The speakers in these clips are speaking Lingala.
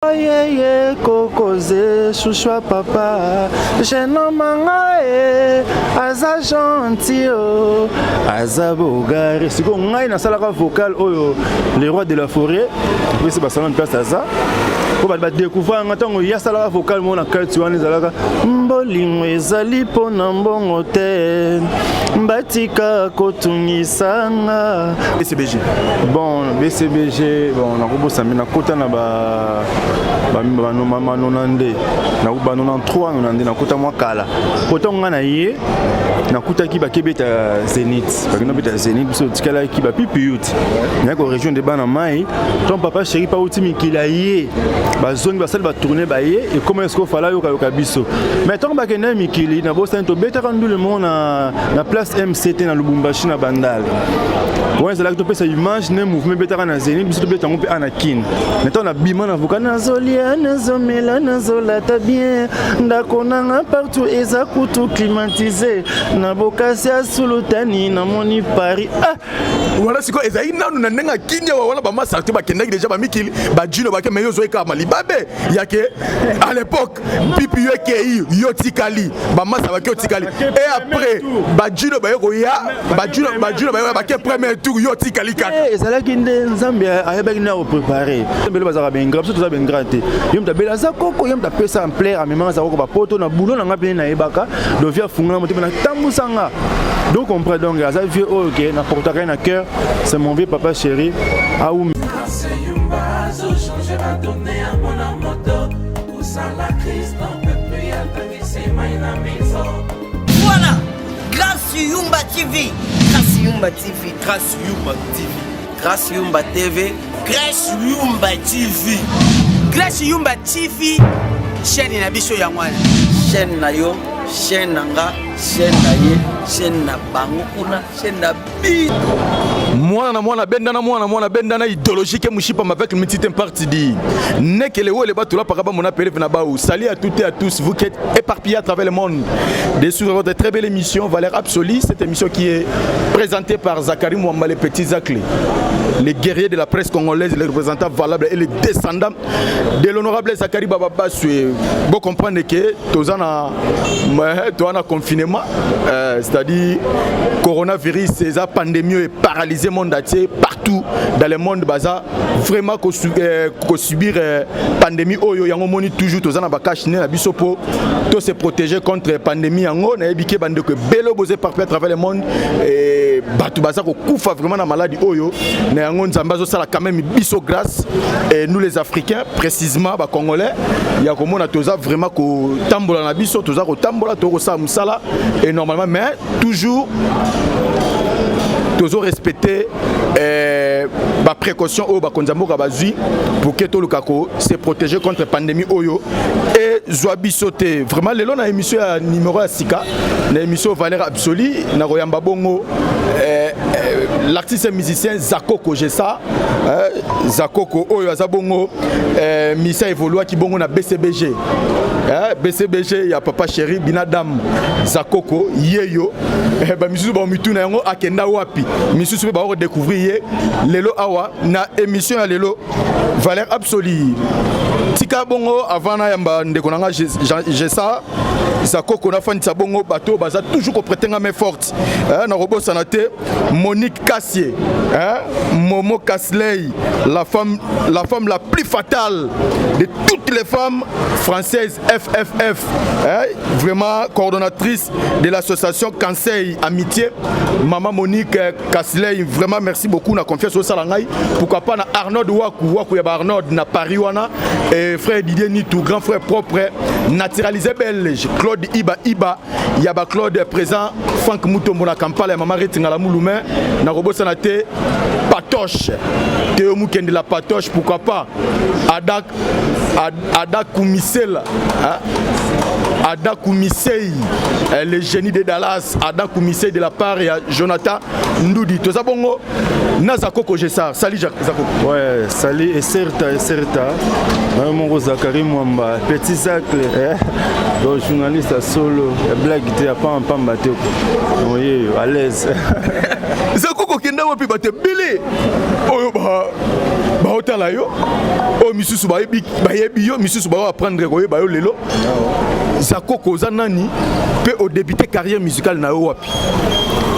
Yeye kokoze chouchou papa Jeune mangae aza gentil aza bogare siko ngai na salaka vocal oyo le roi de la forêt puis c'est basana place aza ko ba découvrir ntango ya salaka vocal mona kalti wana zalaka mbolingo ezali pona mbongo te mbatika kotungisanga BCBG bon BCBG bon na kobosa mina kota na ba mama nonande na ba 93 nonande na kota mwa kala kota ngana ye na kuta ki ba kebeta Zenith ba kino beta Zenith biso tikala ki ba pipi yuti na ko région de bana mai ton papa chéri pa uti mikila ye ba zone ba sel ba tourner ba ye et comment est-ce qu'on fala yo ka biso mais ton ba kena mikili na bo sento beta kandu le monde na place MCT na Lubumbashi na Bandal ouais c'est là que tu peux ça image ne mouvement beta na Zenith biso beta ngompe anakin mais ton na bima na voka na zolia na zomela na zolata bien ndakonanga partout eza kutu climatisé na bokasia sulutani na moni Paris voilà c'est quoi ezai nanu na nenga kinya wala ba masakte ba kendaki déjà ba mikili ba jino ba ke meyo zo eka mali babe yake à l'époque pipi yo kei yo tikali ba masa ba ke tikali et après ba jino ba yo ya ba jino ba ke premier tour yo tikali kaka ezala kinde nzambe ayebaki na préparer mbele bazaka bengra biso toza bengra te yo mtabela za koko yo mtapesa en plaire amema za koko ba poto na boulot na ngapene na yebaka do via funga motima na tambusanga donc on comprend donc ça vieux OK na portaka na cœur c'est mon vieux papa chéri Aoumi voilà grâce Yumba TV grâce Yumba TV grâce Yumba TV grâce Yumba TV grâce Yumba TV grâce Yumba TV chaîne na biso ya mwana chaîne na yo chaîne nanga chaîne na ye chaîne na bango kuna chaîne na bi mwana bendana idéologique mushipa avec une petite partie dit nekele wo le bato la paraba mon appel na baou salut à toutes et à tous vous qui êtes éparpillés à travers le monde de suivre votre très belle émission Valeur Absolue, cette émission qui est présentée par Zachary Mwamba les petits Zaclés, les guerriers de la presse congolaise, les représentants valables et les descendants de l'honorable Zachary Baba Bassoué. Vous comprenez que tozana confinement c'est-à-dire coronavirus c'est la pandémie est paralysé monde entier partout dans le monde baza vraiment ko subir pandémie oyo yango moni toujours tozana bakashine na biso po to se protéger contre pandémie yango na ebike bande ko belo bosé partout à travers le monde et batu baza ko kufa vraiment na maladie oyo na yango nzamba zo sala quand même biso grâce et nous les Africains précisément ba Congolais ya ko mona toza vraiment ko tambola na biso toza ko tambola to ko sa musala et normalement mais toujours respecter ba précaution au ba konzamboka bazui pour que tout le kako se protéger contre pandémie oyo et zoabi sauter vraiment lelo na émission numéro à Sika na émission Valeur Absolue na royamba bongo l'artiste et musicien Zakoko Gessa Zakoko oyo azabongo misa évolua ki bongo na BCBG BCBG ya papa chéri binadam Zakoko yeyo ba misusu ba mituna yango akenda wapi misusu ba redécouvrir lelo awa na émission ya lelo Valeur Absolue tika bongo avant na yamba ndeko nanga Gessa Zakoko na fani bongo bato baza toujours ko prétendre main forte na robot sanate Monique Cassier Momo Kasley la femme la plus fatale de toutes les femmes françaises FFF vraiment coordonnatrice de l'association Conseil Amitié maman Monique Kasley vraiment merci beaucoup na confiance au salangai pourquoi pas na Arnaud Waku ya Arnaud na Paris wana et frère Didier Nitou grand frère propre naturalisé belge Claude Iba yaba Claude présent Franck Mutombo na Kampala maman Retingala Mouloumen na robot sanate Patoche Théo Mukende la Patoche pourquoi pas Ada Koumisela Ada Koumisei le génie de Dallas Ada Koumisei de la part ya Jonathan Ndoudi toza bongo na Zakoko Gessa salut Zakoko ouais salut et certa mon Zachary Mwamba petit Zacle donc journaliste à solo blague te pas en pamba te à l'aise Zakoko okokenda wapi bate bele oyo baotala yo oyo misusu bayebi yo misusu baapprendre koyeba yo lelo Zakoko oza nani mpe odébute carrière musicale na yo wapi?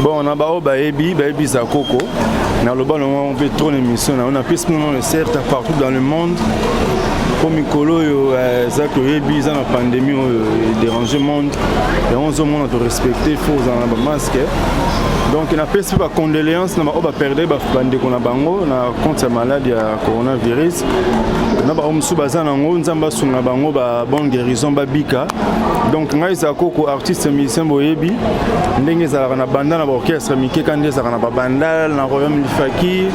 Bon, na bao bayebi Zakoko. Na loba on fait trop d'émissions, on a plus le certes partout dans le monde. Comme Mikolo Zako yebi za na pandémie déranger monde et on se monde de respecter faut en masque. Donc on a fait pas condoléances na ba perdre ba bande ko na bango na contre maladie ya coronavirus. Na ba omsu bazana ngo nzamba sunga bango ba bonne guérison ba bika. Donc ngai Zakoko artiste musicien boyebi ndenge za na banda na ba orchestre mike kande za na ba banda na royaume Faki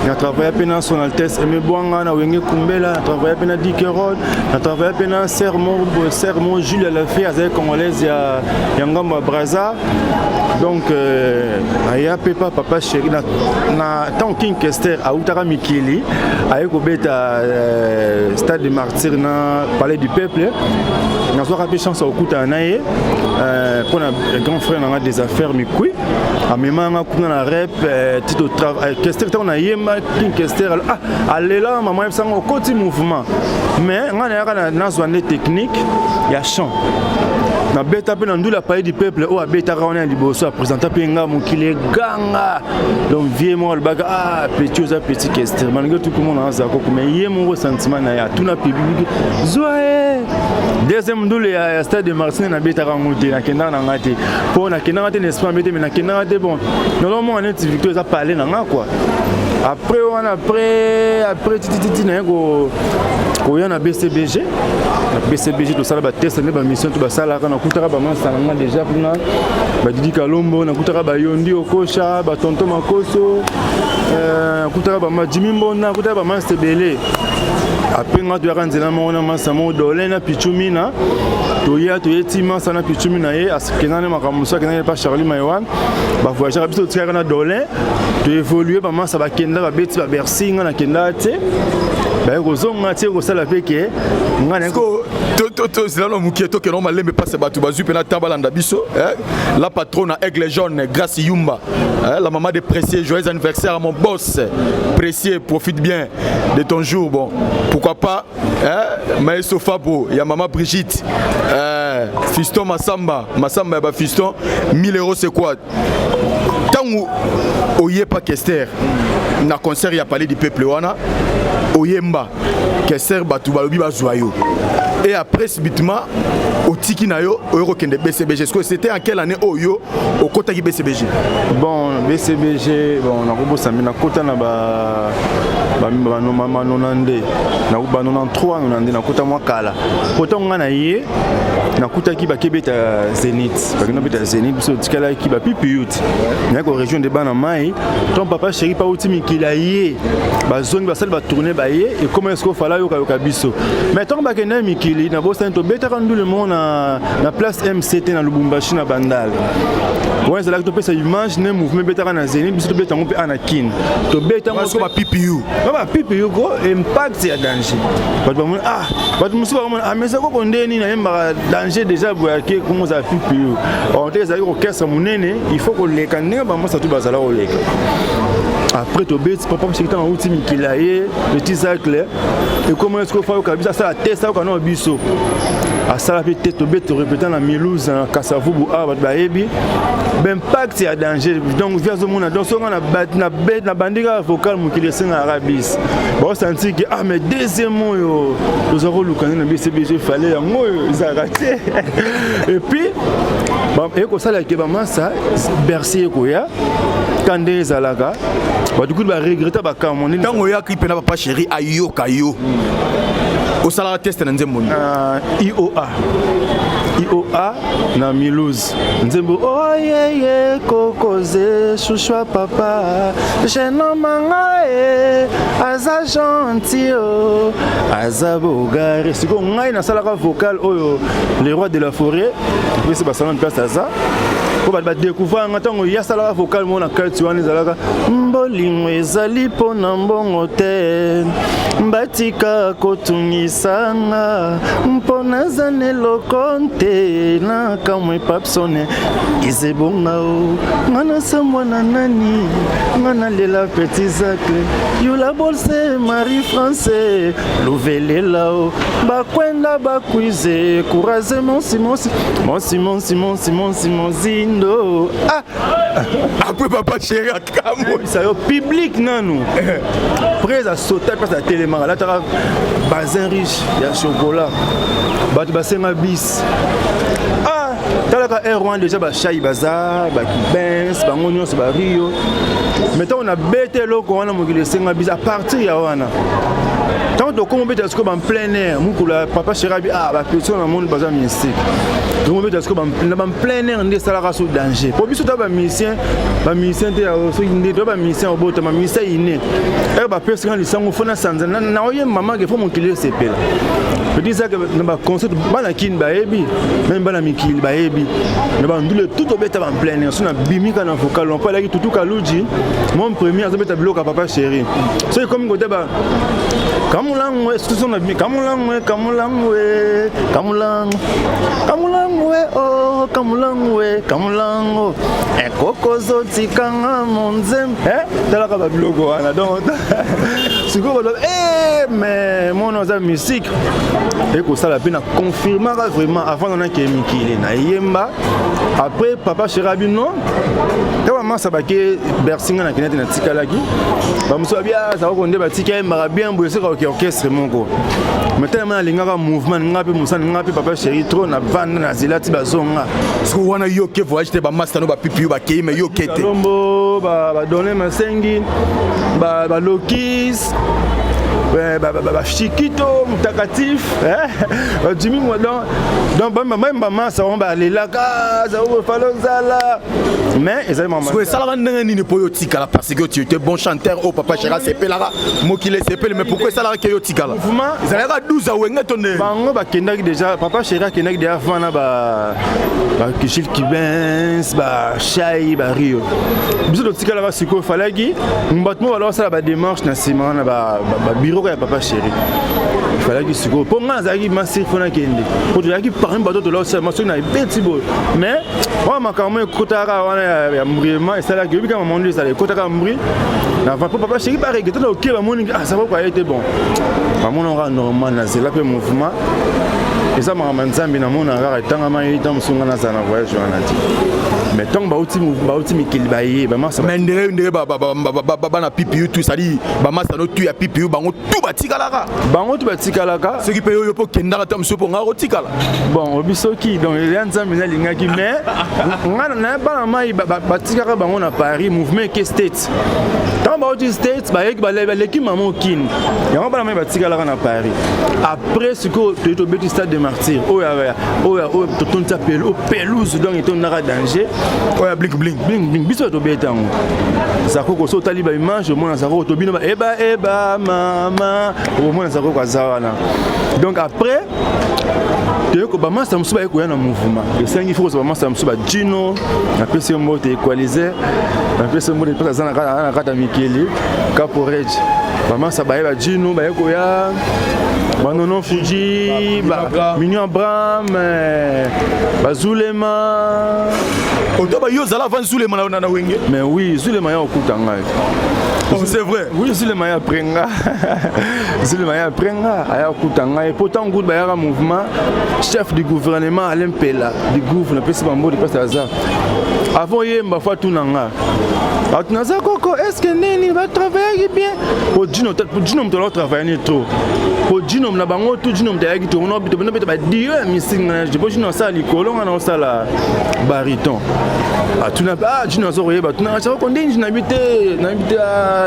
na travailler pena son altesse Aimé Bwanga na wenge kumbela na travailler pena Dikerod na travailler pena sermon Jules Lafay azay congolaise ya ngamba Braza. Donc aya pepa papa chéri na tant King Kester a utara Mikili aye ko beta stade de martyr na palais du peuple na so rapé chance okuta naye pour un grand frère na des affaires mikui a mema nga kuna na rep tito travail Kester tona yema King Kester alela maman sango côté mouvement mais nga na zone technique ya chant na beta pe na ndula palais du peuple o abeta raona liboso a présenter pe nga mokile ganga donc vie mo albaga petit Kester malgré tout comme on a Zakoko mais yemo sentiment na ya tuna public zoe deuxième ndule ya stade de Marseille na beta rangote na kenda na ngate po na kenda ngate n'est-ce pas mais na kenda ngate bon normalement on est victoire ça parler na nga quoi après titi na go koya na BCBG to sala ba test na ba mission to ba sala kana kutaka ba mansanga déjà kuna ba Didi Kalombo na kutaka ba Yondi Okosha ba Tonto Makoso kutaka ba Majimi Mbona kutaka ba Master Belé après nga to yakanzela mona masamo dole na Pichumina to yetima sana Pichumina ye askenane makamusa kenane pa Charlie Maiwan ba voyager biso tsaka na dole to évoluer ba masa ba kenda ba beti ba Bercy nga na kenda te ba kozonga tie ko sala peke nga na ko to zelo mukieto ke normal lembe passe batu bazu pena tabalanda biso la patronne Aigle Jaune Grace Yumba la maman de Précieux joyeux anniversaire à mon boss Précieux profite bien de ton jour bon pourquoi pas Maëso Fabo ya maman Brigitte fiston Massamba ba fiston 1000 € c'est quoi tangu oyepa Kester na concert ya palais du peuple wana oyemba Kester batu balobi bazwayo et après subitement au tiki na yo oyo kende BCBG est-ce que c'était en quelle année oyo au kota ki BCBG? Bon BCBG bon na kobosa mina kota na ba mama nonande na ba 93 na kota mwa kala kota ngana ye na kota ki ba kebeta Zénith ba kebeta Zénith so tikala ki ba pipi youth na ko région de bana mai ton papa chéri pa outi mikila ye ba zone ba sel ba tourner ba ye et comment est-ce qu'il fallait yo ka biso mais ton ba kena mikili na bosa to beta kandu le monde na place MCT na Lubumbashi na Bandal ouais c'est là que tu peux ça image ne mouvement beta na Zénith biso to beta ngompe anakin to beta ngompe ba PPU ba PPU go impact ya danger ba musu ba mais ça ko ndeni na yemba danger déjà boyake comment ça PPU on te ça ko kesa munene il faut ko leka ndenge ba masa tu bazala ko leka après to bête papa c'est que en outil mikilaye petit sacle et comment est-ce qu'il faut que ça ça test ça qu'on a biso à ça la peut-être to bête répétant la Milouz Kasavubu ba yebi impact ya danger donc via ce monde donc on a bête na bandika vocal mukile senga arabis bon sentir que mais deuxièmement yo nous avons le canal na BCBG fallait yango ils a raté et puis bon et ko sala ke ba masa Bercy ko ya kande zalaka ba du coup ba regretter ba kamoni tango ya ki pena papa chéri ayo kayo au salaire test na nzembo IOA na Milouz nzembo oh yeah kokoze chouchou papa jeune manga aza gentil aza bogare siko ngai na salaka vocal oyo le roi de la forêt puis c'est ba salon place aza po ba découvrir ntango ya sala vocal mo na culture wana ezalaka mbolingo ezali po na mbongo te mbatika kotungisanga mpo nazane lokonte na kamwe papsone izebonga o ngana samwana nani ngana lela petit zacle yula bolse Marie français lovelela o bakwenda bakwize kuraze mon zindo après papa chéri akamo ça yo public nanu après ça sauter parce que tellement là t'as bazin riche il y a chocolat bat basenga bis talaka R1 déjà ba chai bazar ba kibens ba ngonyos ba rio maintenant on a bêté loko wana mokile senga bis à partir ya wana tant de comment bêté est-ce que en plein air mukula papa chéri ba personne dans monde bazar mystique donc bêté est-ce que en plein air ndé sala raso danger pour biso ta ba musicien te so ndé to ba musicien obota ma musicien iné et ba personne li sango fona sanza na oye maman que faut mokile sepela petit ça que na concert bana kin ba ebi même bana mikili ba ebi na ba ndule tout obeta en plein air so na bimika na vocal on pas la tout kaluji mon premier azobeta bloka papa chéri so comme côté ba kamulangwe studio na bimi kamulangwe oh kamulango ekokozo tikanga monzem talaka ba blogo wana donc siko mais mon oza musique eko sala pena confirmer vraiment avant on a que mikili na yemba après papa chéri non kama masa bake bersinga na kinete na tikalaki ba muso bia ça ko nde batika mara bien boyese ka orchestre mongo maintenant alingaka mouvement ngapi musana ngapi papa chéri trop na vanda na zilati bazonga so wana yoke voyage te ba master no ba pipi ba kei mais yoke te lombo ba donner masengi ba lokis ba chiquito mutakatif Jimmy donc même maman ça on va lelaka ça on va zala mais ezali maman so ça la ndenge nini po yotika parce que tu étais bon chanteur au papa chéri sepelara mokile sepele mais pourquoi ça la ke yotika là mouvement ezalaka 12 a wenga tonne bango ba kendaki déjà papa chéri kendaki déjà fana ba kishil kibens ba chai ba rio biso tika là siko falaki mbatmo alors ça ba démarche na sima na ba bureau ya papa chéri il fallait que siko pour nga zaki masir fona kende pour zaki par un bateau de l'eau seulement sur na petit beau mais moi makamwe kotaka wana ya mbrima et ça là que bi kama monde ça les kotaka mbri na papa chéri pas regretter le OK ba moni ça va quoi était bon maman on normal na c'est là le mouvement et ça m'a manzambi na mona ngara tanga mai tam sunga na sana voyage wana ti mais tant bauti mikili baye ba masa mendere ba na pipi tout ça dit ba masa no tu ya pipi bango tout batikalaka ce qui peut yo po kenda tam so po ngaro tikala bon obisoki donc il y a nzambi na lingaki mais ngana na ba mai batikaka bango na Paris mouvement ke state tant bauti state ba yeki ba l'équipe maman kin ya ba mai batikalaka na Paris après ce que to beti stade de martyr oya to tonta pelo pelouse donc eton na danger oya bling biso to betango zako ko so taliba image au moins zako to bino eba mama au moins zako kwa zawana donc après ko ba masa musuba eko ya na mouvement et ça il faut que ba masa musuba Gino na pese mbote equaliser na pese mbote pesa zana na kata mikeli caporeje ba masa ba eba Gino ba eko ya Banonon Fuji, Mignon Abraham, Zulema. Mais oui, Zulema est au Koutanga. C'est vrai. Oui, Zulema est à Prenga. Zulema est à Prenga, à Koutanga. Et pourtant, il y a un mouvement, chef du gouvernement Alain Pella, du gouvernement, le PSB de Pasteur. Avant, il y a une fois tout nanga. Est-ce que Neni va travailler bien? Pour Gino, on doit travailler trop. Pour Gino, on a bango tout Gino, on a dit on a dit missing. Je pense que ça l'icolo, on a ça la bariton. Tu n'as pas Gino Zoré, tu n'as pas condamné, je n'habite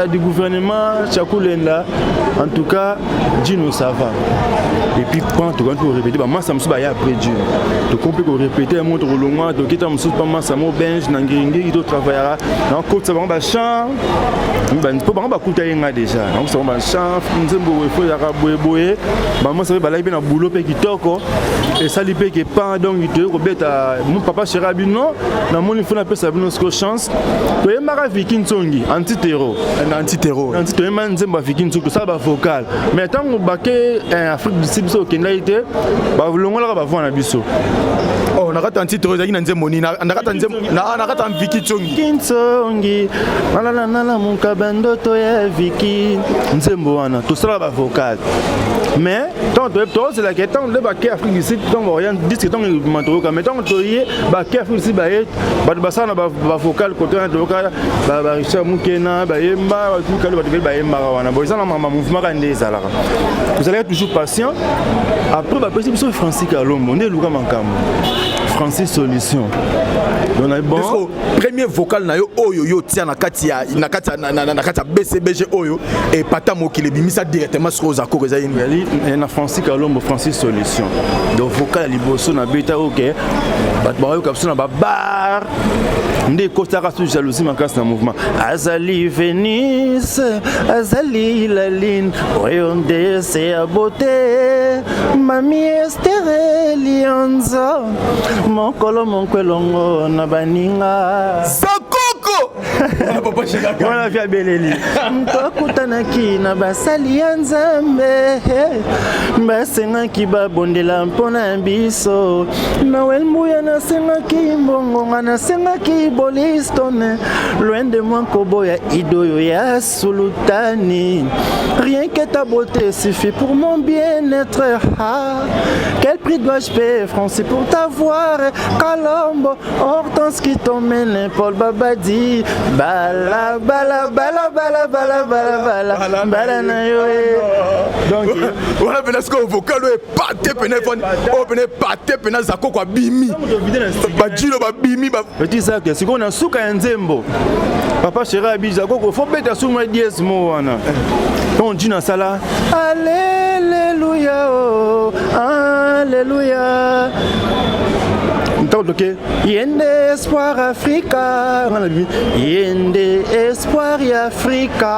du gouvernement Chakoulenda. En tout cas, Gino ça va. Et puis quand tu répéter, moi ça me souba après Dieu. Tu comprends qu'on répéter un mot trop long, tu quittes un soupe pas moi ça mot bench, n'engringue, il doit travailler. Donc quand ça va chant, ben pour pas coûter rien déjà. Donc ça va chant, nous sommes beau, il faut y avoir boye maman ça va na boulot pe kitoko et ça li pe que pas donc il te ko beta mon papa chéri abino na mon il faut na pe ça bino sko chance to e mara viking tsongi anti-terreau to e man nzemba viking tsongi ça ba vocal mais tant on baké Afrique du Sud so kendaite ba vulongola ba vona biso oh nakata anti-terreau zaki na nzembo ni nakata nzembo nakata viking tsongi nala munkabando to ya viking nzembo wana to sala ba vocal mais tant c'est la question de baké Afrique du Sud tant rien disque tant mantoro mais tant to yé baké Afrique du Sud ba basana ba vocal côté na to ka ba Richard Mukena ba yemba tout kalo ba yemba wana bo ça na mouvement ka ndeza la vous allez être toujours patient après ba possible so Francis Kalombo ndé luka mankamo Francis Solution donc bon premier vocal na yo oyo yo tia na kati ya BCBG oyo et pata mokile bimisa directement sur aux accords za yini na Francis Kalombo Francis Solution donc vocal liboso na beta OK bat ba yo kapsuna ba bar ndé kostaka sous jalousie makasi na mouvement azali Venise azali Laline oyonde c'est à beauté mami Esther Lianza mon kwelongo na baninga Zakoko wana vya beleli mtokutanaki na basali ya Nzambe basengaki babondela mpona biso Noel Mbuya nasengaki mbongo nasengaki bolistone loin de moi koboya idoyo ya sultani rien que ta beauté suffit pour mon bien-être quel prix dois-je payer Français pour t'avoir Kalombo Hortense qui t'emmène Paul Babadi bala bala bala bala bala bala bala bala na yo donc voilà penasko vocal e pate penefone o pene pate pena zako kwa bimi bajilo ba bimi ba petit ça que siko na suka ya Nzembo papa chéri abija koko faut beta suma 10 mots wana on dit na sala alléluia oh alléluia donc yende espoir Africa yende espoir Africa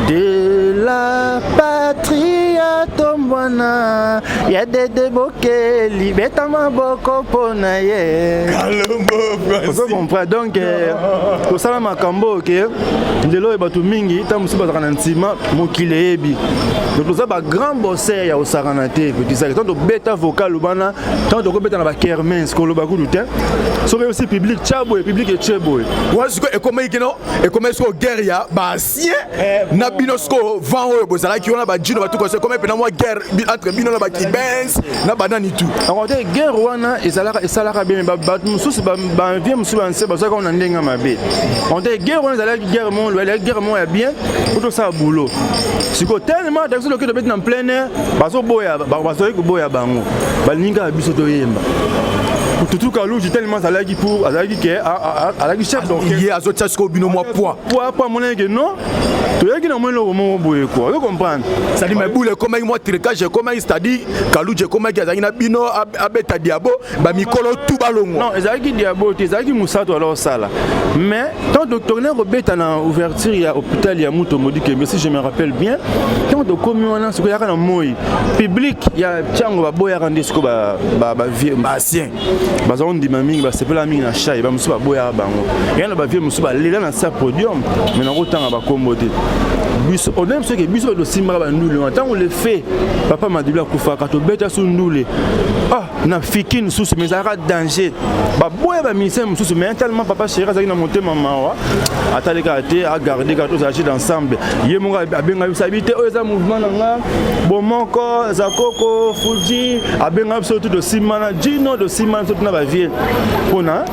de la patrie tombona ya de boke libeta maboko pona ye Kalombo vous comprenez donc ko sala makambo ke ndelo e batu mingi ta musuba zakana ntima mokile ebi donc ça ba grand bosser ya osarana te petit ça tant beta vocal bana tant ko beta na ba kermens ko lo ba kuduta so aussi public chabo et public et chebo wa siko e comment ikino e comment siko guerre ya ba ancien na binosko van oyo bozala ki ona ba jino ba tout ko comme pena moi guerre entre bino na ba kibens na banani tout en côté guerre wana esalaka bien ba mususu ba vie mususu ba nse ba ça qu'on ndenga mabe on dit guerre wana ezalaki guerre mon la guerre mon ya bien pour ça boulot siko tellement d'action que de mettre en plein air baso boya bango balinga biso to yemba tout kalou tellement ça lagi pour azaki ke alaki chef donc il a zotia sko bino moi poids mon que non to yaki na mwelo mo boye quoi vous comprendre ça dit mais boule comment moi tricage comment c'est-à-dire kalou je comment ki azaki na bino abeta diabo ba mikolo tout balongo non ezaki diabo ezaki musato alors sala mais tant docteur Robert na ouverture ya hôpital ya Muto Modike mais si je me rappelle bien tant de communion ce que yaka na moi public ya chango ba boya randisco ba vie ancien bazon di mami ba sepela mingi na chai ba musu ba boya bango yana ba vie musu ba lela na sa podium mais na rotanga ba kombote bus on aime ce que bus do simba ba ndule tant on le fait papa m'a dit la kufa ka to beta su ndule ah na fikin sous mais ara danger ba boya ba ministère musu mais tellement papa chéri azaki na monter maman wa ataleka te a garder ka tous agir ensemble ye monga abenga bisabité o eza mouvement nga bomoko zakoko fuji abenga surtout de simana jino de simana surtout na ba vie pona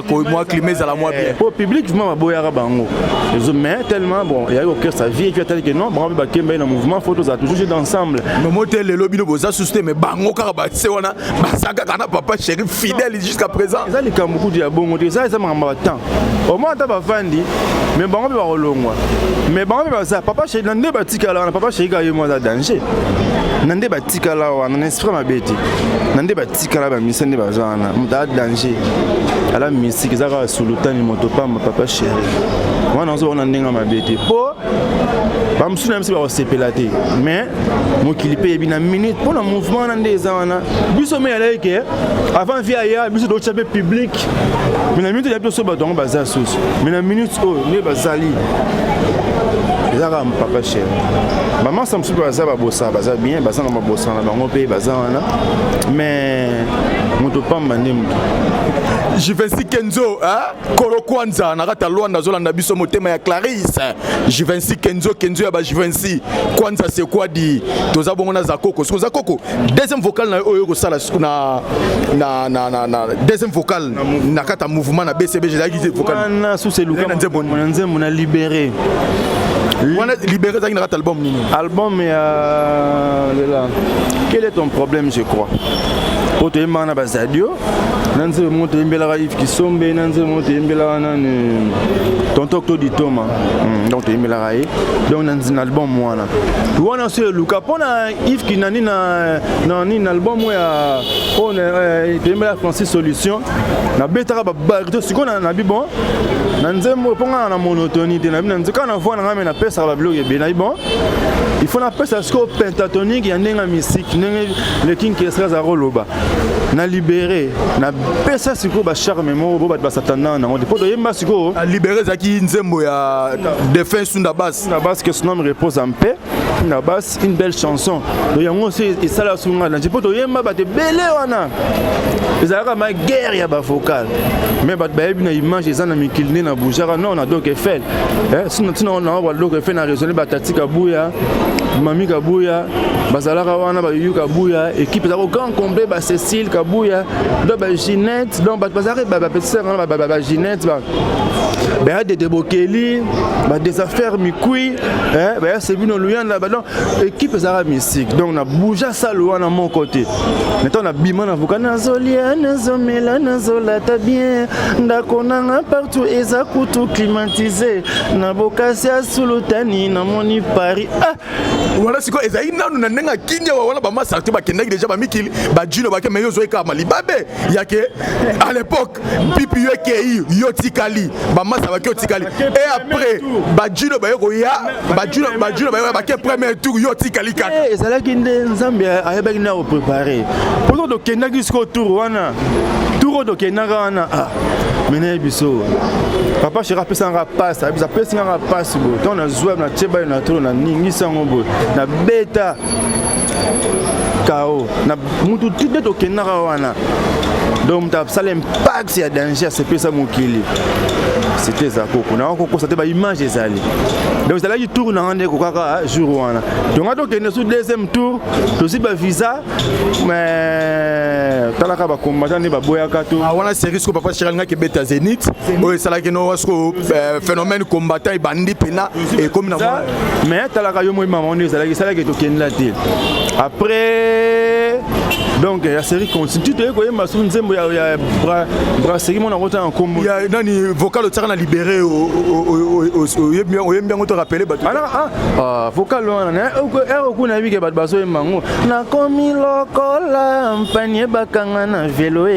ko moi climat à la moi bien pour public vraiment boya bango les mais tellement bon il y a au cœur sa vie et puis tel que non bon ba kemba na mouvement photos a toujours joué ensemble mais motel le lobby no boza susté mais bango ka ba se wana basaka kana papa chéri fidèle jusqu'à présent ça les kambuku dia bongo ça mamba temps au moins ta ba fandi mais bango ba rolongwa mais bango ba ça papa chéri nande batika la papa chéri ka yo moi danger nande batika la wana esprit mabeti nande batika la ba misende ba zana muta danger ala musique zaka sulutani motopamba papa chéri wana on a ndenga mabeti po bamosusu na biso bakosepela te mais mokili mpe yebi na minute mpo na mouvement na nde eza wana biso me yalaki ke avant vie aya biso tokotya mpe public mais na minute ya biso bato yango baza susu mais na minute oyo nde bazali ezaka papa cher bamasa mosusu mpe baza babosa baza bien baza na babosa na bango mpe baza wana mais moto pamba nde moto Jivency Kenzo, Kolo Kwanza, Narata Luanda Zolanda Biso Motema ya Clarisse. Jivency Kenzo, Kenzo ya ba Jivency. Kwanza c'est quoi dit? Toza bongo Zakoko. Sko Zakoko. Deuxième vocal na oyo sala na deuxième vocal na kata mouvement na BCB j'ai dit vocal. Na sous c'est Luka. On a libéré. On a libéré dans notre album. Album là. Quel est ton problème je crois? Oto emana bazadio. Nanze monte imbela Yves Kisombe nanze monte imbela nan tonto Claude Thomas donc imbela raé donc nanze album mwana wana c'est Luka pona Yves Kinani na album ya on imbela Francis Solution na betaka ba barito sikona na bibon nanze mo ponga na monotonie te na nanze kana voix na ngame na pesa ba blog be na bon il faut na pesa sco pentatonique ya ndenga musique ndenga le king qui sera za roloba na libéré na pesa siko ba charme mo bo ba satana na on poto yemba siko a libéré zaki nzembo ya défense na basse que son nom repose en paix na basse une belle chanson donc yango aussi et ça la sunga na poto yemba ba te belé wana ezalaka ma guerre ya ba vocal mais ba yebi na image ezana mikilne na boujara non na donc Eiffel sinon on a donc Eiffel na raisonner ba tati kabuya mami kabuya bazalaka wana ba yu kabuya équipe za grand complet ba Cécile kabuya do ba Ginette donc bazare ba petite sœur ba Ginette ba de Bokeli ba des affaires mikui ba c'est bino luyanda ba donc équipe za musique donc na bouja salo na mon côté maintenant na bima na vocal na zolia na zomela na zolata bien ndakona partout eza kutu climatisé na bokasia sulutani na moni Paris voilà c'est quoi ezai nanu na nenga kinya wa wana ba masarte ba kendaki déjà ba mikili ba jino ba ke meyo zoeka malibabe yake à l'époque pipi yeke yotikali ba masa ba ke yotikali et après ba jino ba yoko ya ba jino ba ke premier tour yotikali kaka ezalaki nde nzambe ayebaki na ko préparer pour donc kendaki jusqu'au tour wana tour do kenaka wana mena biso papa chéri apesanga passe abisa pesanga passe bo ton na zwa na tsheba na tro na ningisa ngobo na beta kao na mutu tide to kenaka wana donc ta sala impact ya danger c'est pesa mokili c'était ça koko na koko c'était ba image ezali donc ça là qui tourne en ndeko kaka jour wana donc ato kende sur deuxième tour to si ba visa mais talaka ba combattant ne ba boyaka to wana série ko papa chéri nga ke beta Zénith o sala ke no wasko phénomène combattant bandi pena et comme na mais talaka yo moi maman ne sala ke to kende la te après donc la série continue to ko yema sur nzembo ya brasserie mon en combo ya nani vocal au na libéré au yembi ngo to rappeler bato vocal wana kuna bike bato baso emango na komi lokola mpanie bakanga na velo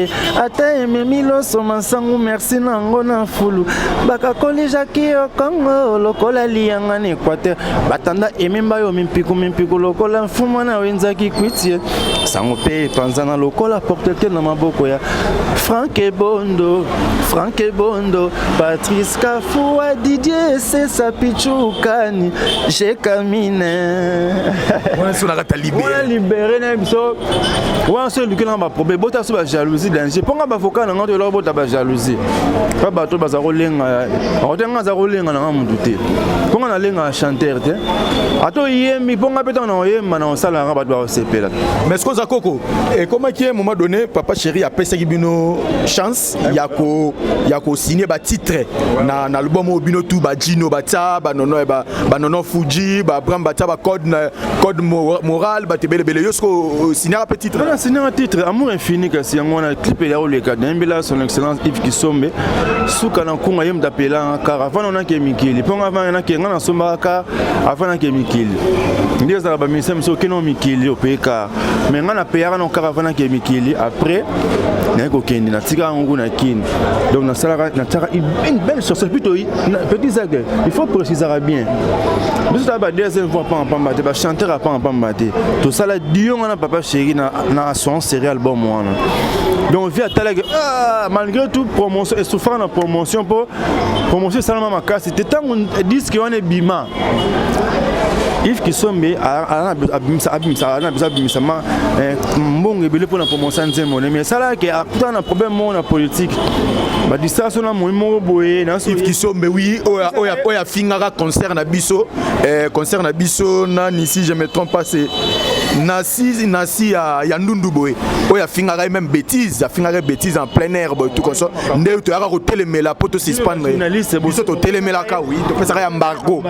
ata ememi loso masangu merci nango na fulu bakakoli jaki okongo lokola lianga na Équateur batanda ememba yo mimpiku lokola mfuma na wenzaki kwitie sango pe panzana lokola portete na maboko ya Franck Bondo Patrice Kafoua Didier c'est sa pichukani j'ai camine on libéré na biso on se luki na ba problème bota so ba jalousie danger ponga ba vocal na ngoto lo bota ba jalousie pa bato ba za rolenga otenga za rolenga na mundu te ponga na lenga chanteur te ato yemi ponga peta na yema na sala na ba do sepela mais ce que za koko et comment qui à un moment donné papa chéri a pesa bino chance yako signer ba titre na album obino tout ba Gino bata ba nono Fuji ba Bram bata ba code moral ba tebele yosko signer un petit titre na signer un titre amour infini kasi yango na clip ya o le cadre mbela son excellence Yves Kisombe suka na kunga yem dapela caravane on a ke mikili ponga avant na ke ngana somba ka avant na ke mikili ndiye za ba misem so keno mikili opeka mais ngana peyaka na caravane ke mikili après na ko kendi na tika ngo na kini donc na sala na tara une belle chanson plutôt petit Zag il faut préciser bien biso ta ba deuxième fois pas en pamba te ba chanteur pas en pamba te to sala dio ngana papa chéri na son série album wana donc via talaga malgré tout promotion et souffrant na promotion pour promotion salama makasi te tango disque wana bima Yves Kisombe a abimisa mbongo ebele pour la promotion nzembo mais ça là qui a un problème mon politique ba distraction na mo boye na Yves Kisombe oui oya fingara concert na biso na si je me trompe pas c'est Nasi ya Ndundu boye oya fingara même bêtise en plein air boy tout comme ça ndé to ara ko telemela poto suspendre biso to telemela ka oui to pesa ya embargo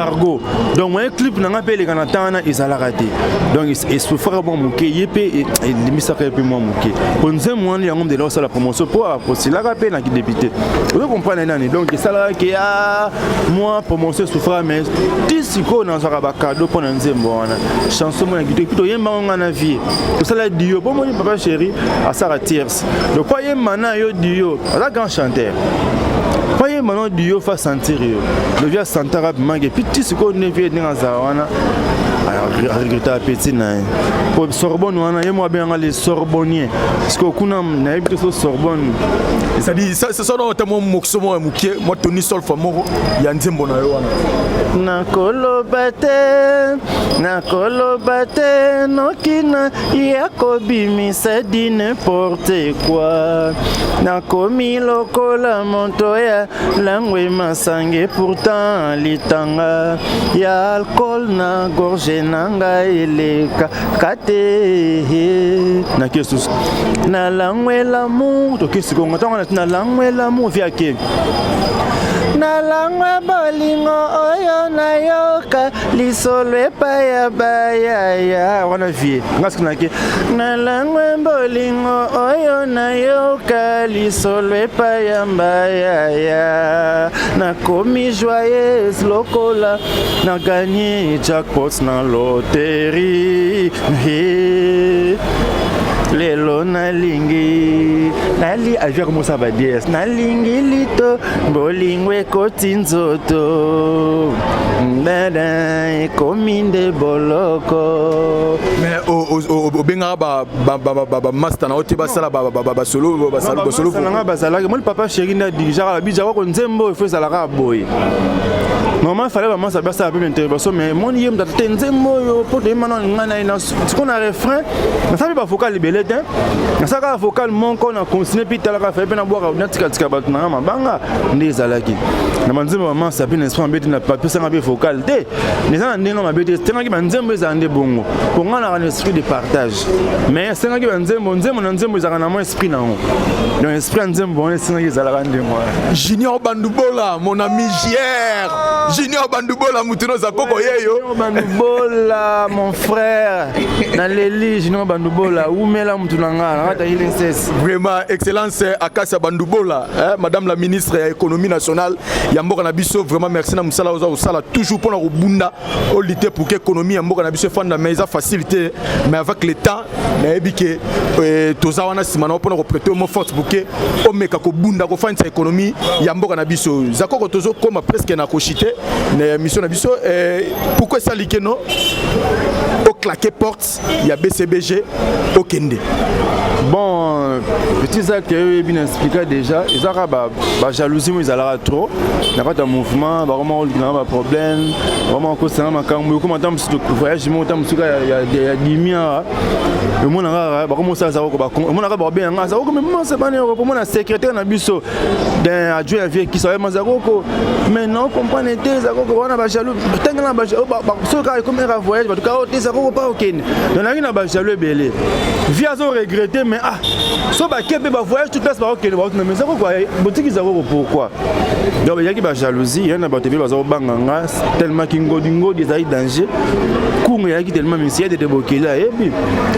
donc moi clip na ngapele kana tana izala raté donc il souffre bon muké yepé et limisa ka yepé moi muké ponze moi ya ngom de la la promotion pour la rappeler na qui député vous comprenez nani donc ça là qui a moi promotion souffre mais tisiko na zo ka cadeau pour nzembo wana chanson moi qui plutôt yemba ngana vie tout ça là dio bon moi papa chéri à Sarah Tiers le pas yemba na yo dio la grand chanteur Voyez maintenant Dio fa sentir le vieux sentir rapidement et puis tout ce qu'on ne vient dans Zawana regretter appétit na pour Sorbonne wana et moi bien les Sorbonniens parce que kuna na habité sur Sorbonne ça dit ça ce sont notamment moxomo mukie moi Tony Sol famoro ya nzembo na yo wana na kolobate nokina yakobimisa di n'importe quoi na komi lokola montoya langwe masange pourtant litanga ya alcool na gorge nanga eleka kate na kesus na langwe l'amour to kesiko ngata na langwe l'amour via ke na langwe bolingo oyo na yoka lisolo epaya baya wana vie ngaski nake na langwe bolingo oyo na yoka lisolo epaya baya na komi joyeuse lokola na gagné jackpot na loterie lelo nalingi avec moi ça va dire nalingi lito bolingwe koti nzoto bada kominde boloko mais au benga ba master na otiba sala ba solo nga bazala moi le papa chéri na déjà la bija ko nzembo il faut ça la boy normalement fallait vraiment ça ça peu intervention mais mon yem da nzembo yo pour de maintenant ngana ina ce qu'on a refrain na ça pas vocal libellé na ça ka vocal mon qu'on a continué puis tala ka fait na boire na tika bat na mabanga ndezalaki na manzembo maman ça bien espoir mbeti na papier ça ngabé vocal té les gens ndinga mabeti tenga ki banzembo za ndé bongo pour ngana un esprit de partage mais c'est ngaki banzembo nzembo za na mo esprit na on donc esprit nzembo on c'est ngaki za la ndé moi Junior Bandubola mon ami JR Junior Bandubola mutuno za koko yeyo Bandubola mon frère na leli Junior Bandubola umela mutunanga ngata ile nsesi vraiment excellence Akasa Bandubola madame la ministre ya économie nationale ya mboka na biso vraiment merci na musala oza osala toujours pour na robunda au lutter pour que économie ya mboka na biso fanda mais ça facilité mais avec le temps na ebike toza wana simana pour na prêter mo force pour que o meka ko bunda ko fanda économie ya mboka na biso zakoko tozo koma presque na ko chiter na mission na biso pourquoi ça likeno au claquer porte il y a BCBG au Kende. Bon, petit ça que bien expliqué déjà, ils ont ba jalousie mais ils ont trop. N'a pas de mouvement, vraiment il y a un problème, vraiment que ça m'a camou comment tant de voyage moi tant il y a 10 mois. Le monde a comment ça ko ba le monde a bien ça ko même c'est pas pour moi secrétaire na biso d'un adjoint à vie qui savait mazako mais non comprenez ça ko on ba jaloux tengana ba so ka comme un voyage ba ka ça ko pas OK. Donc na ba jaloux belé. Via zo regretter mais ah so ba kebe ba voyage toute place ba OK ba mais ça ko boutique za ko pourquoi donc il y a qui ba jalousie yana ba tebe ba zo banganga tellement kingo dingo des ai danger kunga ya qui tellement monsieur de débokela et puis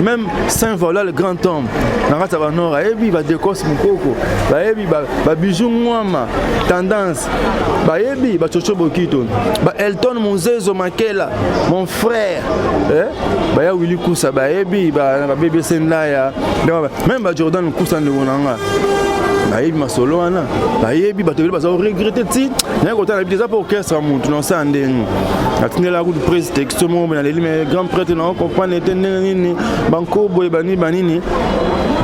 même Saint-Vola le grand homme na rata ba nord et puis ba décos mukoko ba et puis ba bijou mwama tendance ba et puis ba chocho bokito ba Elton Monzezo Makela mon frère ba ya Willy Kusa ba et puis ba BBC Ndaya même ba Jordan Kusa ndonanga bayebi masolo wana bayebi bato baza regretter ti na ko tala déjà pour orchestre muntu non ça ndenge atindela ku prise texte mo na leli mais grand prêtre na comprendre était nini banko boy banini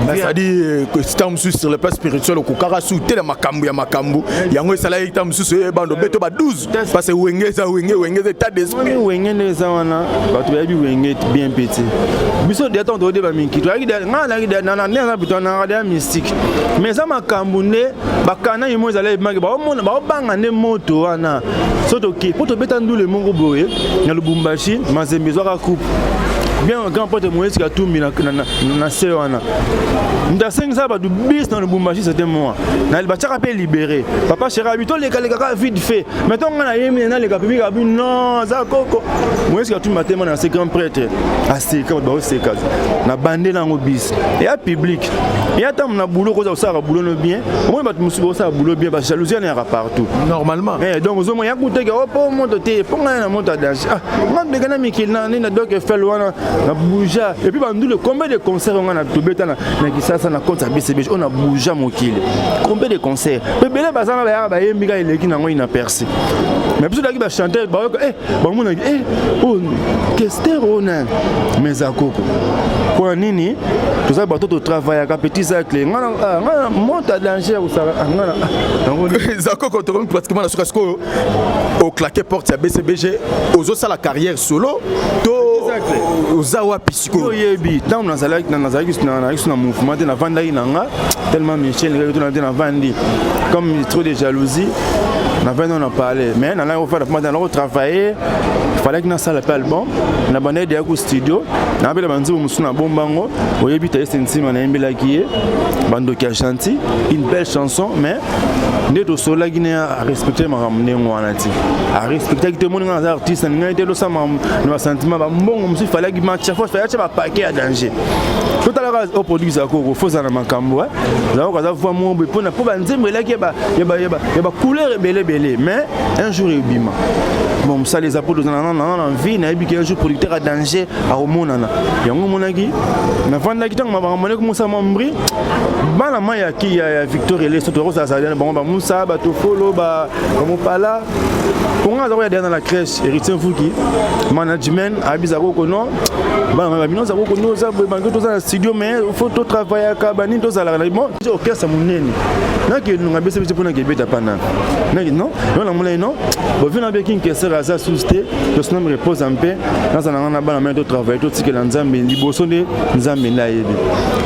c'est-à-dire que c'est un sur le plan spirituel au kokara sous tele makambu ya makambu yango esala ita mususu bando beto ba 12 parce que wenge état d'esprit wenge neza wana bato bayebi wenge bien petit biso de temps de ba minki to aki na bitona na mystique mais ça makambu ne bakana yimo ezala maki ba omona ba banga ne moto wana soto ki poto beta ndule mongo boye na Lubumbashi mazembe zwa coupe bien grand pote Moïse Katumbi na sewana nda 500 ba du bis dans le Lubumbashi c'était moi na il ba tchaka pe libéré papa chéri bito le kaka vite fait mettons na yemi na le kapibi ka bi non za koko Moïse Katumbi matema na ce grand prêtre assez comme ba c'est cas na bande na ngo bis et à public et à tam na boulot ko ça boulot no bien au moins ba musubo ça boulot bien ba jalousie na partout normalement donc zo mo yakute ka po moto te ponga na moto danger ah ngam de kana mikil na doc fel wana na bouja et puis bandule combien de concerts on a tobeta na kisasa na compte BCB on a bouja mokile combien de concerts bebele bazana ba yembi ka eleki na ngo ina percé mais biso daki ba chanter ba ba mona oh kesterona mais akoko kwa nini toza bato to travailler ka petit sac ngana monte danger ou ça ngana zakoko to pratiquement na sokasko au claquer porte ya BCBG ozo sa la carrière solo to ozawa pisiko yebi tant na zalaki na mouvement de na vanda inanga tellement Michel na vandi comme trop de jalousie na vanda on a parlé mais na on fait dans travailler fallait que na salle album na bande de ku studio na bela banzu musuna bombango oyebi ta sentima na embela kié bando qui a chanté une belle chanson mais ndeto sola guiné à respecter ma ramener wana ti à respecter que tout le monde les artistes na été lo sama no sentiment ba mbongo musu fallait que match chaque fois fallait ba paquet à danger tout à l'heure au produit za ko faut ça na makambo là on va voir mon pour na pour banzembe là qui ba couleur belé mais un jour il bima bon ça les apôtres dans vie na ebi un jour producteur à danger à omonana yango monaki na vanda kitang ma ba musa mambri bana maya ki ya Victor et les autres ça bon ba musa ba to follow ba mopala pour nga za dans la crèche Héritier Fouki management abizako kono ba bino za ko no za ba to za studio mais il faut tout travailler ka bani to za la bon orchestre munene na ke nunga bese pour na ke beta pana non non la non bo vina be kin ke sera za susté le son me repose en paix dans un bana main de travail tout ce que l'ensemble liboso de nzambe na yebi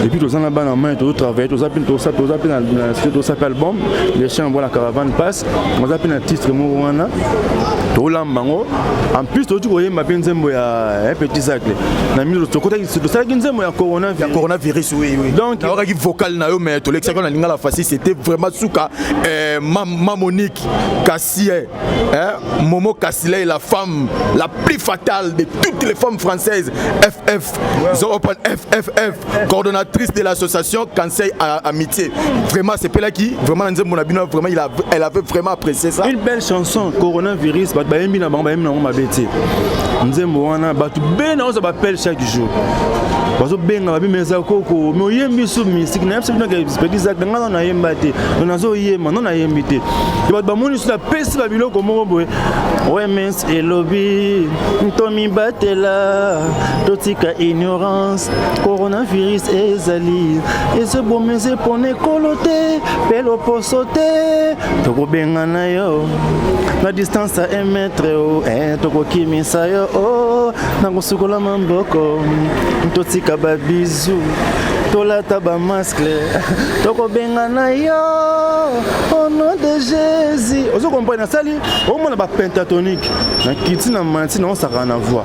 et puis to za na bana main de travail to za pin to na studio ça album les chants voilà caravane passe on za pin un titre mo wana to lambango en plus to tu koyemba pe nzembo ya petit sac na milo to kota to ça nzembo ya coronavirus oui donc na ki vocal na yo mais to l'exaction na lingala facile c'était vraiment suka Monique Cassier Momo Cassier la femme la plus fatale de toutes les femmes françaises FFF coordonnatrice de l'association Conseil Amitié vraiment c'est Pela qui vraiment vraiment elle avait vraiment apprécié ça une belle chanson coronavirus ba yembi na bango ma beti nzembo wana batu bena oza ba appelle chaque jour bazo benga ba bimeza koko me oyembi su musique na yebisa bino ke petit sac ngana na yemba te nazo yema non na yembi te ba moni su la pesi ba biloko moko boye OMS et lobby ntomi batela totika ignorance coronavirus ezali ese bomeze pone kolote pelo posote toko benga na yo na distance à 1 mètre toko kimisa yo na kosukola mamboko totika ba bizu tolata ba masque toko benga na yo au nom de Jésus ozo comprendre sali au monde ba pentatonique na kiti na manti na on saka na voix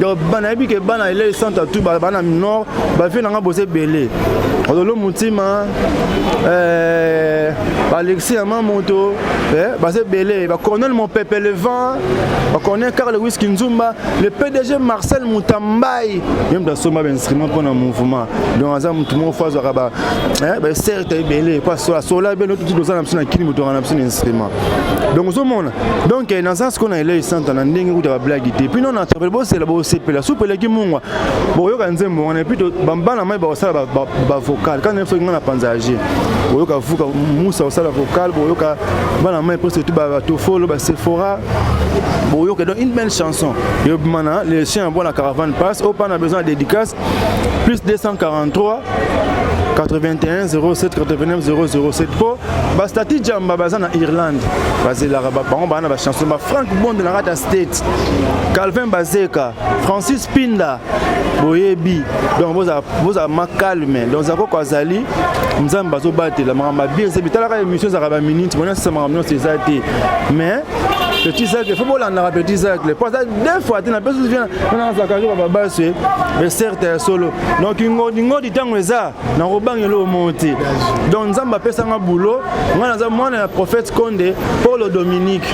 donc bana bi ke bana ile santa tout bana nord ba fi na nga bose belé odolo mutima Alexis Amamoto ba se belé ba Colonel mon pépé le vent ba connaît Carl Whisky Nzumba le PDG Marcel Moutambaye même dans son instrument pour un mouvement donc azam tout mon phase raba ba certes belé pas sola ben tout dans na kini moto na instrument donc zo mona donc dans ça ce qu'on a ile santa na ndenge ku ta blague te puis non attraper bo c'est la bo c'est la soupe la ki mungwa bo yo ka nzembo on est plutôt bamba na mai ba sala ba vocal quand il faut ngana panzager boyoka fuka musa osala vocal boyoka bana main presque tout ba tofolo ba Sephora boyoka donc une belle chanson yo mana les chiens bon la caravane passe au pas on a besoin de dédicace plus 243 81 07 89 007 po bastati jamba bazana Irlande bazela bango bana ba chanson ba Frank Bond na rata state Calvin Bazeka Francis Pinda boyebi donc boza makalme donc zako kwazali nzambe bazo batela mama bien c'est bitala ka émission za ba minute bona ça mama non c'est ça mais petit sac il faut bolanda petit sac le pas deux fois tu na personne vient na zakari ba basé mais certes solo donc ngo di tango eza na robangelo monter donc nzamba pesa nga boulot ngana za mwana ya prophète Konde Paul Dominique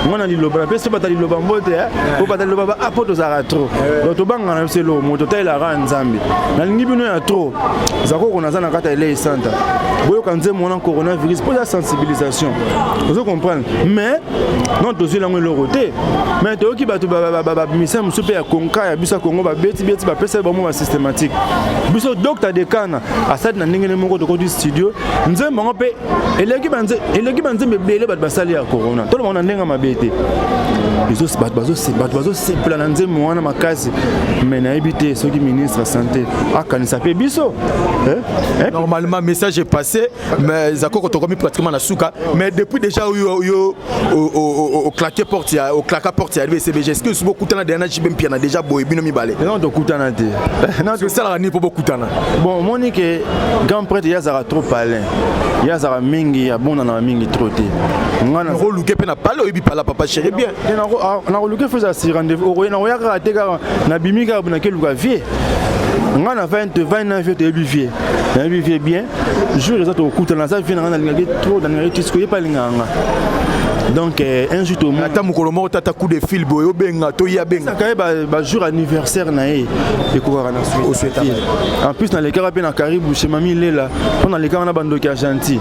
ngana liloba pesa batali liloba mbote ko batali liloba apoto za trop donc to banga na selo moto taila ra nzambe na lingi bino ya trop zako kona za na kata ile santa boyo kanze mona coronavirus pour la sensibilisation vous comprenez mais non to zela ngelo roté mais to ki batu ba misa musupe ya konka ya bisa Kongo ba beti ba pesa ba mo systématique biso docteur de kana asad na ndenge moko to ko du studio nzemba ngope eleki banze bebele bat basali ya corona to le ndenga mabete biso bazo se plan nzemba wana makasi mais na ebité soki ministre santé akanisa pe biso normalement message est passé mais zako to komi pratiquement na souka mais depuis déjà yo au claquer porte ya au claquer porte ya BCBG est-ce que c'est beaucoup tana dernier jibem pia na déjà boy bino mi balé non to kutana te non c'est ça la ni pour beaucoup tana bon monique grand prêtre yazara trop palin yazara mingi ya bona na mingi trop te ngana roluke pe na palo ebi pala papa chéri bien na roluke faza si rendez-vous o na oyaka te ka na bimika na keluka vie ngana 29 vieux te vie bien jour les autres kutana ça vient na ngaki trop dans ngaki tisco yepa linganga donc un jour tout ata mukolo moko tata coup de fil boyo benga to ya benga ça ba jour anniversaire na e ekokaka na suite en plus na les cas na Caribou chez Mami Lela on a les cas na bandoki ya gentil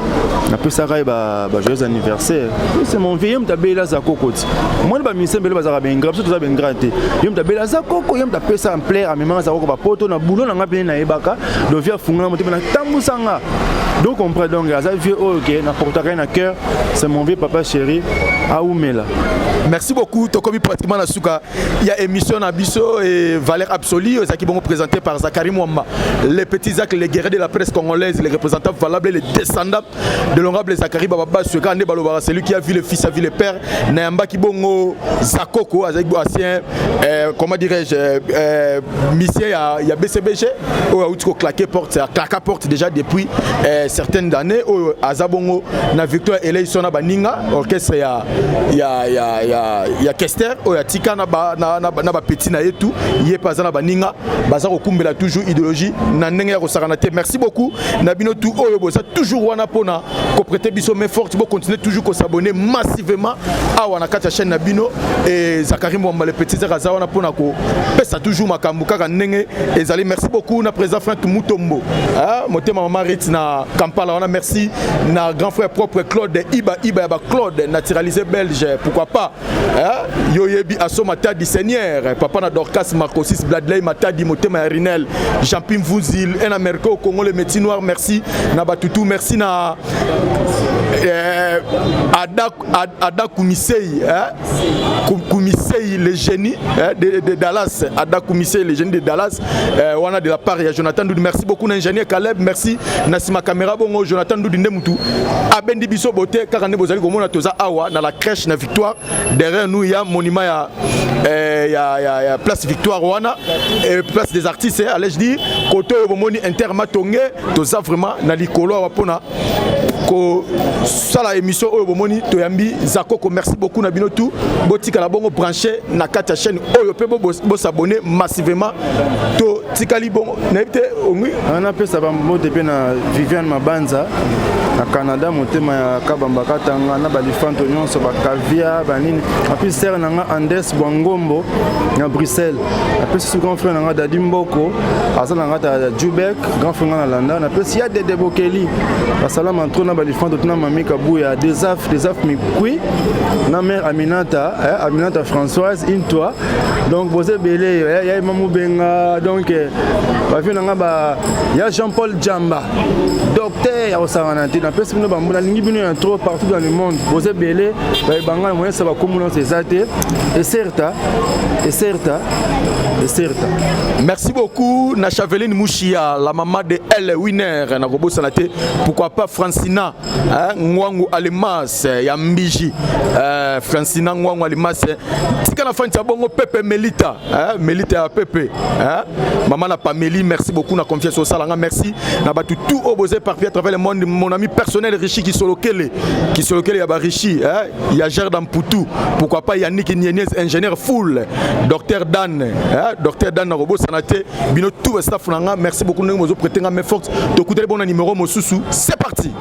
na peu ça ba joyeux anniversaire c'est mon vieux mtabela za kokoti moi ba misembele ba za benga parce que za benga te yo mtabela za koko yo mtapesa en plaire amema za koko ba poto na boulot na ngape na ebaka do via funga moto na tambusanga donc on prend donc ça vieux OK na portaka na cœur c'est mon vieux papa chéri Aoumela. Merci beaucoup. Tokomi pratiquement la souka. Il y a émission Nabiso et Valère Absoli, qui vont présentés par Zakari Mwamba. Les petits actes, les guerriers de la presse congolaise, les représentants valables, les descendants de l'honorable Zakari Bababa, celui qui a vu le fils, a vu le père. Nayamba Kibongo Zakoko, ancien, comment dirais-je, mission, il y a BCBG, où a claqué porte, claqué porte déjà depuis certaines années, où Azabongo, na Victoire Eleison Baninga, orchestre, il y a Kester, il y a Tika na ba petit na etu, il y a pas na baninga, baza okumbela toujours idéologie, na ndenge ya kosaranate. Merci beaucoup. Nabino tout oyo boza toujours wana pona ko prêter biso main forte, bo continuer toujours ko s'abonner massivement à wana kata chaîne Nabino et Zakari Mwamba le petit zeraza wana pona ko pesa toujours makambu kaka ndenge ezali. Merci beaucoup na président Frank Mutombo. Ah, motema mama rit na Kampala wana merci na grand frère propre Claude Iba Claude naturalisé belge, pourquoi pas Yoyebi Asso Matadi Seigneur, papa na Dorcas Marcosis Bladley Matadi Motema Rinel, Jean-Pim Vouzil, un Américain au Congo, le métier noir, merci na Batutu, merci na Ada Koumisei, Koumisei le génie de Dallas, Ada Koumisei le génie de Dallas, wana de la part ya Jonathan Doudi, merci beaucoup l'ingénieur Caleb, merci Nassima Camera Bongo, Jonathan Doudi Ndemutu, Abendi Biso Bote, Karane Bozali Komona Toza Awa, na la crèche na Victoire, derrière nous il y a monument il y a place Victoire wana, place des artistes, allez je dire, côté Bomoni Intermatonge, Toza vraiment na likolo wapona ko sala émission oyo bomoni toyambi Zakoko, merci beaucoup na binotu botika la bongo branché na kata chaîne oyo pe bo s'abonner massivement to tikali bongo na bité ongi ana pesa ba mbote pe na Viviane Mabanza na Canada motema ya Kabamba Katanga na balifanto nyonso ba Kavia banini apui sœur nanga Andes Bwangombo na Bruxelles apui ce grand frère nanga Dadi Mboko azana ngata Jubek grand frère na Landa na apui ya Dede Bokeli ba salama entre na balifanto tuna mame Mimi Kabouya, des af Mikui, ma mère Aminata, Aminata Françoise, Intoa. Donc vous êtes belé, il y a Mamou Benga, donc il y a Jean-Paul Djamba, docteur au Saranati, la personne qui trop partout dans le monde. Vous êtes belé, Banga, moyen ça va comme ces athées, et certes. Merci beaucoup, Nachaveline Mouchia, la maman de Elle Winner, Nagobo Sanate. Pourquoi pas Francina, Ngwangu Alimas, Yambiji, Francina Ngwangu Alimas. Tika la fin de bongo Pepe Melita, Melita à Pepe, maman la Pamélie, merci beaucoup, na confiance au Salanga, merci. Na batu tout obosé par à travers le monde, mon ami personnel Richi qui solokele Yaba Richi, il y a Gerdan Poutou, pourquoi pas Yannick Nienez, ingénieur full, Docteur Dan, Docteur Dan Narobo Sanate, bino tout le staff nanga, merci beaucoup nous nous prêter à mes forces, de couper le bon numéro Mosusu, c'est parti.